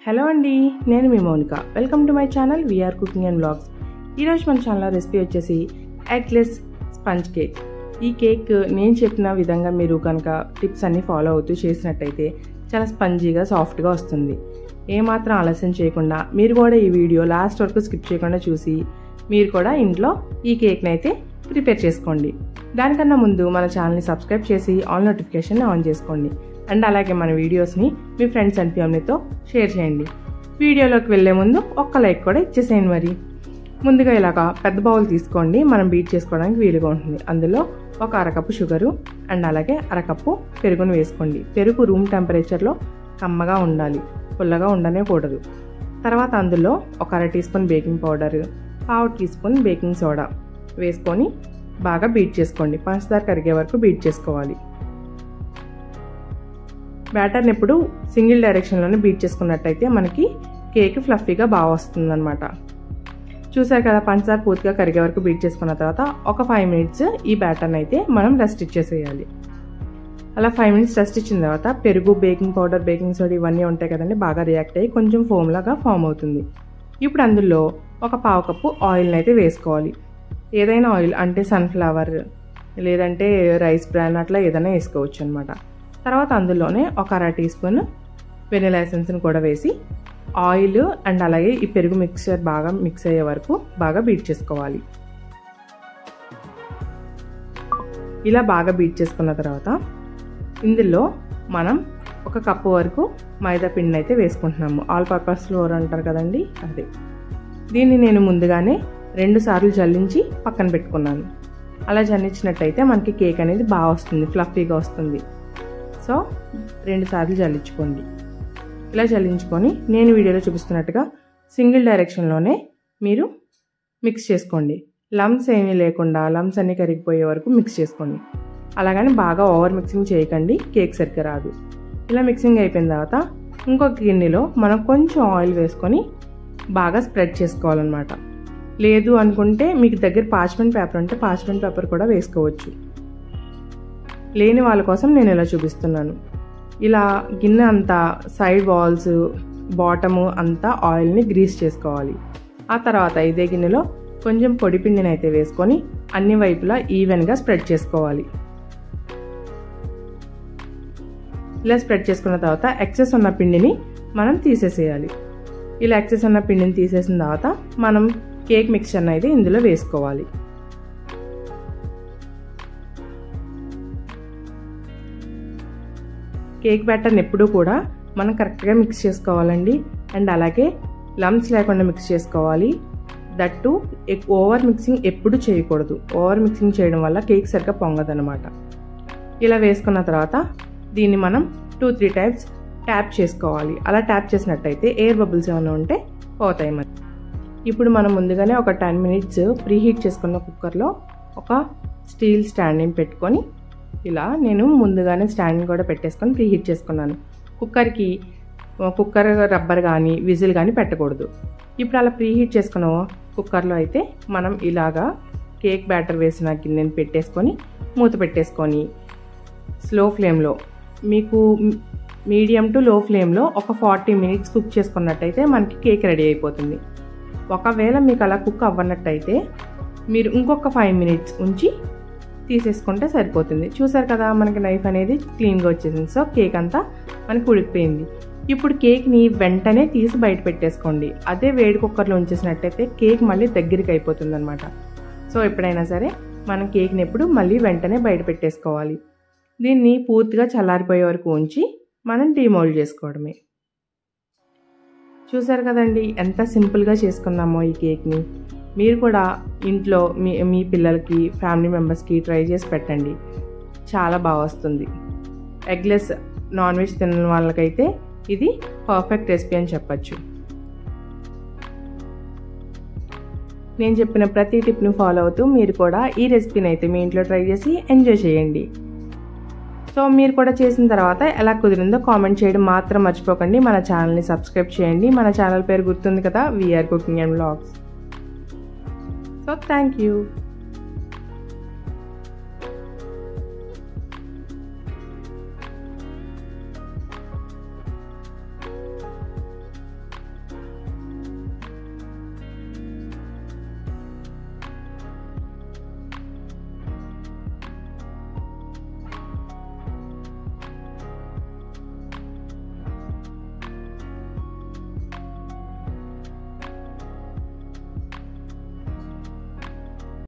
Hello అండి, నేను మీ Mounika. Welcome to my channel VR cooking and blogs. ఈరోజు మన ఛానల్ రెసిపీ వచ్చేసి ఎగ్లెస్ స్పంజ్ కేక్. ఈ కేక్ నేను చెప్పిన విధంగా మీరు కనుక టిప్స్ అన్నీ ఫాలో అవుతూ చేసినట్టయితే చాలా స్పంజీగా సాఫ్ట్గా వస్తుంది. ఏమాత్రం ఆలస్యం చేయకుండా మీరు కూడా ఈ వీడియో లాస్ట్ వరకు స్కిప్ చేయకుండా చూసి మీరు కూడా ఇంట్లో ఈ కేక్ని అయితే ప్రిపేర్ చేసుకోండి. దానికన్నా ముందు మన ఛానల్ని సబ్స్క్రైబ్ చేసి ఆల్ నోటిఫికేషన్ ఆన్ చేసుకోండి. అండ్ అలాగే మన వీడియోస్ని మీ ఫ్రెండ్స్ అండ్ ఫ్యామిలీతో షేర్ చేయండి. వీడియోలోకి వెళ్లే ముందు ఒక్క లైక్ కూడా ఇచ్చేసేయండి. మరి ముందుగా ఇలాగా పెద్ద బౌల్ తీసుకోండి, మనం బీట్ చేసుకోవడానికి వీలుగా ఉంటుంది. అందులో ఒక అరకప్పు షుగరు అండ్ అలాగే అరకప్పు పెరుగును వేసుకోండి. పెరుగు రూమ్ టెంపరేచర్లో కమ్మగా ఉండాలి, పుల్లగా ఉండనే కూడదు. తర్వాత అందులో ఒక అర టీ స్పూన్ బేకింగ్ పౌడర్, పావు టీ స్పూన్ బేకింగ్ సోడా వేసుకొని బాగా బీట్ చేసుకోండి. పంచదార కరిగే వరకు బీట్ చేసుకోవాలి. బ్యాటర్ని ఎప్పుడు సింగిల్ డైరెక్షన్లోనే బీట్ చేసుకున్నట్టయితే మనకి కేక్ ఫ్లఫీగా బాగా వస్తుంది అనమాట. చూసారు కదా, పంచదార పూర్తిగా కరిగే వరకు బీట్ చేసుకున్న తర్వాత ఒక 5 మినిట్స్ ఈ బ్యాటర్ని అయితే మనం రెస్ట్ ఇచ్చేసేయాలి. అలా 5 మినిట్స్ రెస్ట్ ఇచ్చిన తర్వాత పెరుగు, బేకింగ్ పౌడర్, బేకింగ్ సోడా ఇవన్నీ ఉంటాయి కదండి, బాగా రియాక్ట్ అయ్యి కొంచెం ఫోమ్ లాగా ఫామ్ అవుతుంది. ఇప్పుడు అందులో ఒక పావు కప్పు ఆయిల్ని అయితే వేసుకోవాలి. ఏదైనా ఆయిల్ అంటే సన్ఫ్లవర్ లేదంటే రైస్ బ్రాన్ అట్లా ఏదైనా వేసుకోవచ్చు అనమాట. తర్వాత అందులోనే ఒక అర టీ స్పూన్ వెనిలా ఎసెన్స్ని కూడా వేసి ఆయిల్ అండ్ అలాగే ఈ పెరుగు మిక్చర్ బాగా మిక్స్ అయ్యే వరకు బాగా బీట్ చేసుకోవాలి. ఇలా బాగా బీట్ చేసుకున్న తర్వాత ఇందులో మనం ఒక కప్పు వరకు మైదా పిండిని అయితే వేసుకుంటున్నాము. ఆల్ పర్పస్ ఫ్లోర్ అంటారు కదండి, అదే. దీన్ని నేను ముందుగానే 2 సార్లు జల్లించి పక్కన పెట్టుకున్నాను. అలా జల్లించినట్టయితే మనకి కేక్ అనేది బాగా వస్తుంది, ఫ్లఫీగా వస్తుంది. సో 2 సార్లు జల్లించుకోండి. ఇలా జల్లించుకొని నేను వీడియోలో చూపిస్తున్నట్టుగా సింగిల్ డైరెక్షన్లోనే మీరు మిక్స్ చేసుకోండి. లమ్స్ ఏమీ లేకుండా లమ్స్ అన్నీ కరిగిపోయే వరకు మిక్స్ చేసుకోండి. అలాగని బాగా ఓవర్ మిక్సింగ్ చేయకండి, కేక్ సరిగ్గా రాదు. ఇలా మిక్సింగ్ అయిపోయిన తర్వాత ఇంకొక గిన్నెలో మనం కొంచెం ఆయిల్ వేసుకొని బాగా స్ప్రెడ్ చేసుకోవాలన్నమాట. లేదు అనుకుంటే మీకు దగ్గర పార్చ్మెంట్ పేపర్ ఉంటే పార్చ్మెంట్ పేపర్ కూడా వేసుకోవచ్చు. లేని వాళ్ళ కోసం నేను ఇలా చూపిస్తున్నాను. ఇలా గిన్నె అంతా సైడ్ వాల్స్, బాటము అంతా ఆయిల్ని గ్రీస్ చేసుకోవాలి. ఆ తర్వాత ఇదే గిన్నెలో కొంచెం పొడి పిండిని అయితే వేసుకొని అన్ని వైపులా ఈవెన్గా స్ప్రెడ్ చేసుకోవాలి. ఇలా స్ప్రెడ్ చేసుకున్న తర్వాత ఎక్సెస్ ఉన్న పిండిని మనం తీసేసేయాలి. ఇలా ఎక్సెస్ ఉన్న పిండిని తీసేసిన తర్వాత మనం కేక్ మిక్చర్ని అయితే ఇందులో వేసుకోవాలి. కేక్ బ్యాటర్ని ఎప్పుడూ కూడా మనం కరెక్ట్గా మిక్స్ చేసుకోవాలండి. అండ్ అలాగే లమ్స్ లేకుండా మిక్స్ చేసుకోవాలి. దట్టు ఓవర్ మిక్సింగ్ ఎప్పుడు చేయకూడదు. ఓవర్ మిక్సింగ్ చేయడం వల్ల కేక్ సరిగ్గా పొంగదనమాట. ఇలా వేసుకున్న తర్వాత దీన్ని మనం 2-3 టైమ్స్ ట్యాప్ చేసుకోవాలి. అలా ట్యాప్ చేసినట్టయితే ఎయిర్ బబుల్స్ ఏమైనా ఉంటే పోతాయి. మరి ఇప్పుడు మనం ముందుగానే ఒక 10 మినిట్స్ ప్రీ హీట్ చేసుకున్న కుక్కర్లో ఒక స్టీల్ స్టాండ్ని పెట్టుకొని ఇలా నేను ముందుగానే స్టాండ్ని కూడా పెట్టేసుకొని ప్రీ హీట్ చేసుకున్నాను. కుక్కర్ రబ్బర్ కానీ విజిల్ కానీ పెట్టకూడదు. ఇప్పుడు అలా ప్రీ హీట్ చేసుకున్న కుక్కర్లో అయితే మనం ఇలాగా కేక్ బ్యాటర్ వేసిన గిన్నెని పెట్టేసుకొని మూత పెట్టేసుకొని స్లో ఫ్లేమ్లో, మీకు మీడియం టు లో ఫ్లేమ్లో ఒక 40 మినిట్స్ కుక్ చేసుకున్నట్టయితే మనకి కేక్ రెడీ అయిపోతుంది. ఒకవేళ మీకు అలా కుక్ అవ్వనట్టయితే మీరు ఇంకొక 5 మినిట్స్ ఉంచి తీసేసుకుంటే సరిపోతుంది. చూసారు కదా, మనకి నైఫ్ అనేది క్లీన్గా వచ్చేసింది. సో కేక్ అంతా మనకి ఉడికిపోయింది. ఇప్పుడు కేక్ని వెంటనే తీసి బయట పెట్టేసుకోండి. అదే వేడి కుక్కర్లో ఉంచేసినట్టయితే కేక్ మళ్ళీ దగ్గరికి అయిపోతుంది అనమాట. సో ఎప్పుడైనా సరే మనం కేక్ని ఎప్పుడు మళ్ళీ వెంటనే బయట పెట్టేసుకోవాలి. దీన్ని పూర్తిగా చల్లారిపోయే వరకు ఉంచి మనం డీమోల్డ్ చేసుకోవడమే. చూసారు కదండి, ఎంత సింపుల్గా చేసుకున్నామో ఈ కేక్ని. మీరు కూడా ఇంట్లో మీ పిల్లలకి, ఫ్యామిలీ మెంబర్స్కి ట్రై చేసి పెట్టండి, చాలా బాగా వస్తుంది. ఎగ్లెస్ నాన్ వెజ్ తినని వాళ్ళకైతే ఇది పర్ఫెక్ట్ రెసిపీ అని చెప్పచ్చు. నేను చెప్పిన ప్రతి టిప్ని ఫాలో అవుతూ మీరు కూడా ఈ రెసిపీని అయితే మీ ఇంట్లో ట్రై చేసి ఎంజాయ్ చేయండి. సో మీరు కూడా చేసిన తర్వాత ఎలా కుదిరిందో కామెంట్ చేయడం మాత్రం మర్చిపోకండి. మన ఛానల్ని సబ్స్క్రైబ్ చేయండి. మన ఛానల్ పేరు గుర్తుంది కదా, VR cooking and blogs. So thank you.